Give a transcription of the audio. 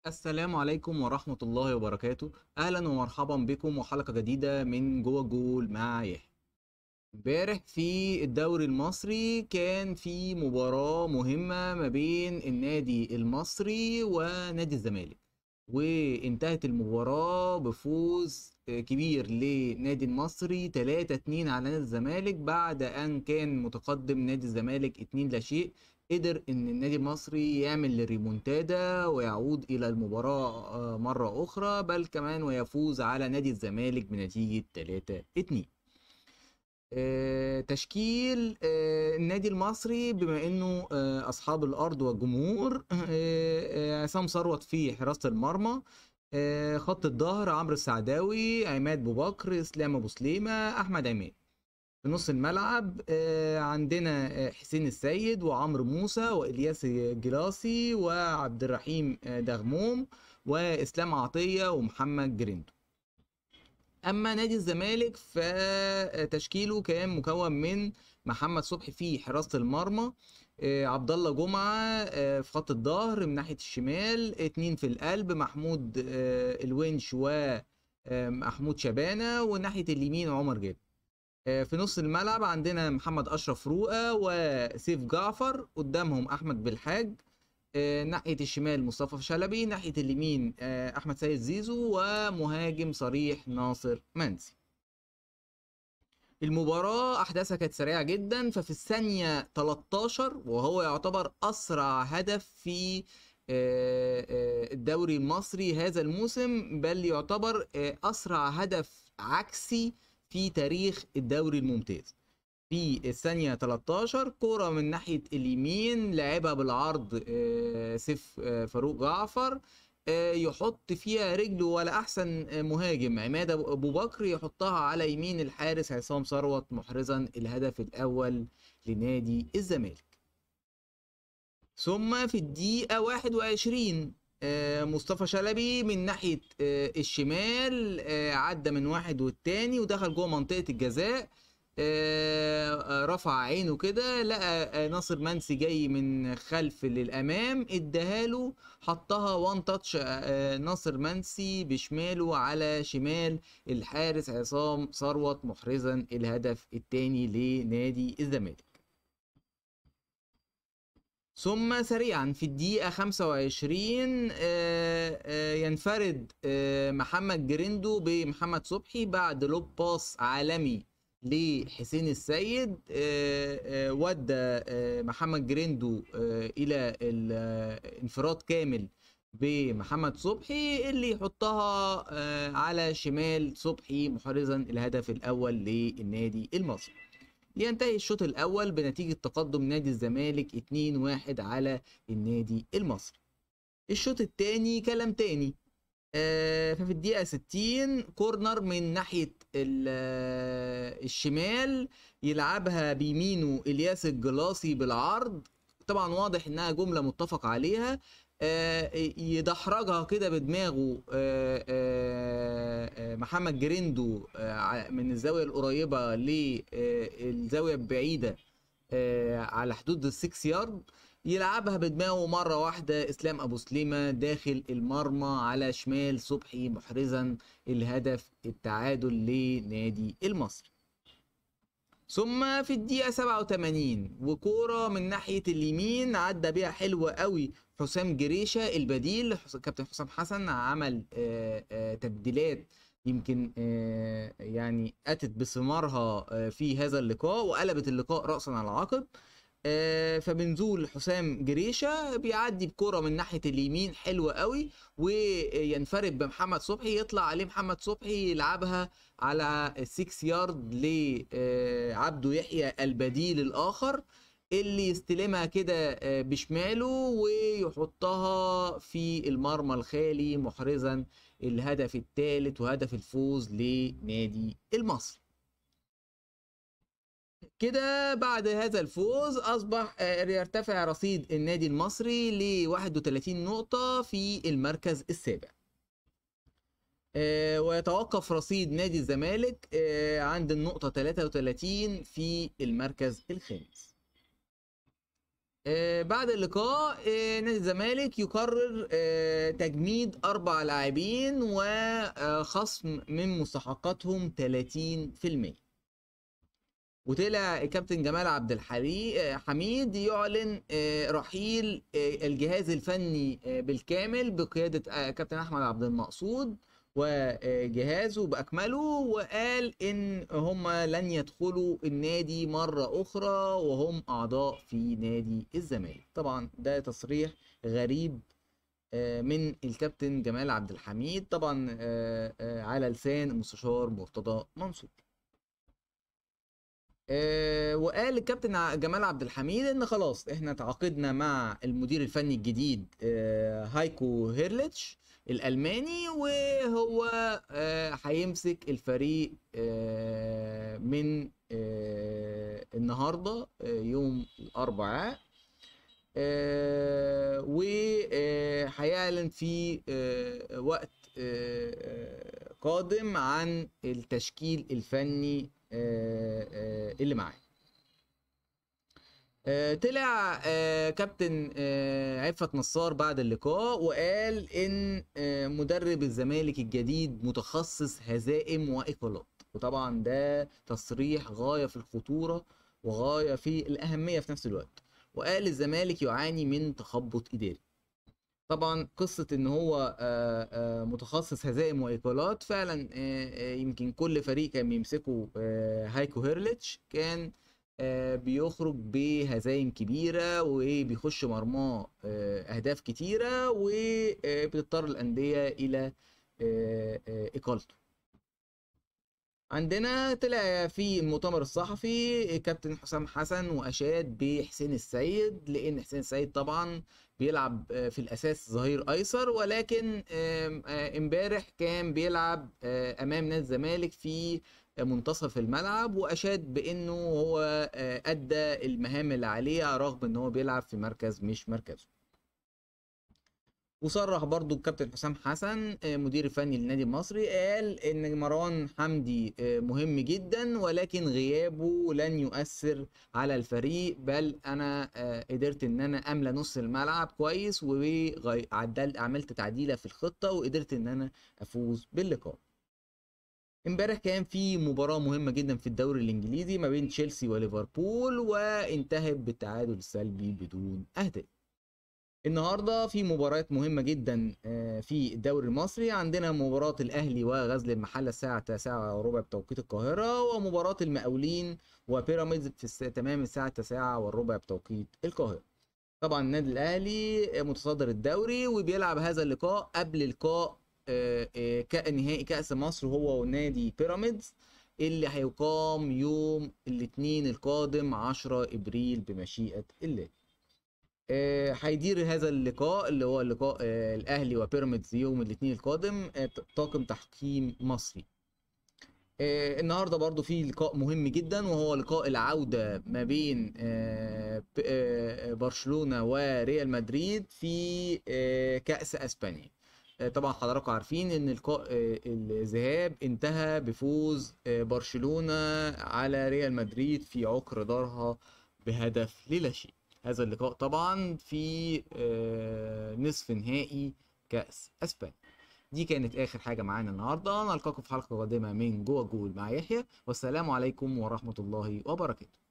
السلام عليكم ورحمة الله وبركاته. أهلا ومرحبا بكم وحلقة جديدة من جوه الجول مع يحيى. امبارح في الدوري المصري كان في مباراة مهمة ما بين النادي المصري ونادي الزمالك، وانتهت المباراة بفوز كبير لنادي المصري 3-2 على نادي الزمالك بعد أن كان متقدم نادي الزمالك 2 لا شيء. قدر ان النادي المصري يعمل الريمونتادا ويعود الى المباراة مرة اخرى، بل كمان ويفوز على نادي الزمالك بنتيجة 3-2. تشكيل النادي المصري بما انه اصحاب الارض والجمهور. عصام ثروت في حراسة المرمى. خط الظهر عمرو السعداوي، عماد ابو بكر، اسلام ابو سليمة، احمد عماد. في نص الملعب عندنا حسين السيد وعمرو موسى والياس جلاسي وعبد الرحيم دغموم واسلام عطية ومحمد جريندو. اما نادي الزمالك فتشكيله كان مكون من محمد صبحي في حراسة المرمى، عبد الله جمعة في خط الظهر من ناحية الشمال، اتنين في القلب محمود الونش ومحمود شبانة، وناحية اليمين عمر جابر. في نص الملعب عندنا محمد اشرف رؤى وسيف جعفر، قدامهم احمد بالحاج، ناحية الشمال مصطفى شلبي، ناحية اليمين أحمد سيد زيزو، ومهاجم صريح ناصر منسي. المباراة أحداثها كانت سريعة جدا، ففي الثانية 13 وهو يعتبر أسرع هدف في الدوري المصري هذا الموسم، بل يعتبر أسرع هدف عكسي في تاريخ الدوري الممتاز. في الثانية 13 كورة من ناحية اليمين لعبها بالعرض سيف فاروق جعفر، يحط فيها رجله ولا أحسن مهاجم عماد أبو بكر يحطها على يمين الحارس عصام ثروت، محرزا الهدف الأول لنادي الزمالك. ثم في الدقيقة 21 مصطفى شلبي من ناحية الشمال عدى من واحد والتاني ودخل جوه منطقة الجزاء. رفع عينه كده لقى ناصر منسي جاي من خلف للامام، اداهاله حطها وان تاتش. ناصر منسي بشماله على شمال الحارس عصام ثروت، محرزا الهدف الثاني لنادي الزمالك. ثم سريعا في الدقيقة 25 ينفرد محمد جريندو بمحمد صبحي بعد لوب باص عالمي لحسين السيد. ودى محمد جريندو إلى الانفراد كامل بمحمد صبحي اللي يحطها على شمال صبحي، محرزا الهدف الأول للنادي المصري. ينتهي الشوط الأول بنتيجة تقدم نادي الزمالك 2-1 على النادي المصري. الشوط الثاني كلام تاني. ففي الدقيقة 60 كورنر من ناحية الشمال يلعبها بيمينه الياس الجلاصي بالعرض، طبعا واضح انها جملة متفق عليها. يدحرجها كده بدماغه محمد جريندو من الزاوية القريبة للزاوية البعيدة على حدود السكس يارد، يلعبها بدماغه مرة واحدة اسلام ابو سليمة داخل المرمى على شمال صبحي، محرزا الهدف التعادل لنادي المصري. ثم في الدقيقة 87 وكورة من ناحية اليمين عدى بيها حلوة قوي حسام جريشة البديل. كابتن حسام حسن عمل تبديلات يمكن يعني أتت بثمارها في هذا اللقاء وقلبت اللقاء رأسا على عقب. فبنزول حسام جريشة بيعدي بكرة من ناحية اليمين حلوة قوي وينفرد بمحمد صبحي، يطلع عليه محمد صبحي يلعبها على 6 يارد لعبده يحيى البديل الآخر اللي يستلمها كده بشماله ويحطها في المرمى الخالي، محرزا الهدف الثالث وهدف الفوز لنادي المصري. كده بعد هذا الفوز أصبح يرتفع رصيد النادي المصري ل 31 نقطة في المركز السابع. ويتوقف رصيد نادي الزمالك عند النقطة 33 في المركز الخامس. بعد اللقاء نادي الزمالك يقرر تجميد 4 لاعبين وخصم من مستحقاتهم 30%. وطلع الكابتن جمال عبد الحميد يعلن رحيل الجهاز الفني بالكامل بقيادة كابتن أحمد عبد المقصود وجهازه بأكمله، وقال إن هم لن يدخلوا النادي مرة أخرى وهم أعضاء في نادي الزمالك. طبعا ده تصريح غريب من الكابتن جمال عبد الحميد، طبعا على لسان المستشار مرتضى منصور. وقال الكابتن جمال عبد الحميد ان خلاص احنا تعاقدنا مع المدير الفني الجديد هايكو هيرليتش الالماني، وهو هيمسك الفريق من النهارده يوم الاربعاء، وهيعلن في وقت قادم عن التشكيل الفني اللي معاه. طلع كابتن عفت نصار بعد اللقاء وقال ان مدرب الزمالك الجديد متخصص هزائم واقالات، وطبعا ده تصريح غاية في الخطورة وغاية في الأهمية في نفس الوقت. وقال الزمالك يعاني من تخبط إداري. طبعا قصة ان هو متخصص هزائم وايقالات فعلا، يمكن كل فريق كان بيمسكه هايكو هيرليتش كان بيخرج بهزايم كبيرة وبيخش مرماه اهداف كتيرة، وبتضطر الاندية الى اقالته. عندنا طلع في المؤتمر الصحفي كابتن حسام حسن واشاد بحسين السيد، لان حسين السيد طبعا بيلعب في الاساس ظهير ايسر، ولكن امبارح كان بيلعب امام نادي الزمالك في منتصف الملعب، واشاد بانه هو ادى المهام اللي عليه رغم ان هو بيلعب في مركز مش مركزه. وصرح برضو الكابتن حسام حسن مدير الفني للنادي المصري، قال ان مروان حمدي مهم جدا ولكن غيابه لن يؤثر على الفريق، بل انا قدرت ان انا املى نص الملعب كويس وعملت تعديله في الخطه وقدرت ان انا افوز باللقاء. امبارح كان في مباراة مهمة جدا في الدوري الانجليزي ما بين تشيلسي وليفربول، وانتهت بالتعادل السلبي بدون اهداف. النهارده في مباريات مهمه جدا في الدوري المصري. عندنا مباراه الاهلي وغزل المحله الساعه 9:15 بتوقيت القاهره، ومباراه المقاولين وبيراميدز في تمام الساعه 9:15 بتوقيت القاهره. طبعا النادي الاهلي متصدر الدوري وبيلعب هذا اللقاء قبل لقاء نهائي كاس مصر هو ونادي بيراميدز اللي هيقام يوم الاثنين القادم 10 ابريل بمشيئه الله. هيدير هذا اللقاء اللي هو اللقاء الاهلي وبيراميدز يوم الاثنين القادم طاقم تحكيم مصري. النهارده برضو في لقاء مهم جدا وهو لقاء العودة ما بين برشلونة وريال مدريد في كأس اسبانيا. طبعا حضراتكم عارفين ان لقاء الذهاب انتهى بفوز برشلونة على ريال مدريد في عقر دارها بهدف للا شيء. هذا اللقاء طبعا في نصف نهائي كأس اسبانيا. دي كانت اخر حاجة معانا النهاردة، نلقاكم في حلقة قادمة من جوه جول مع يحيى، والسلام عليكم ورحمة الله وبركاته.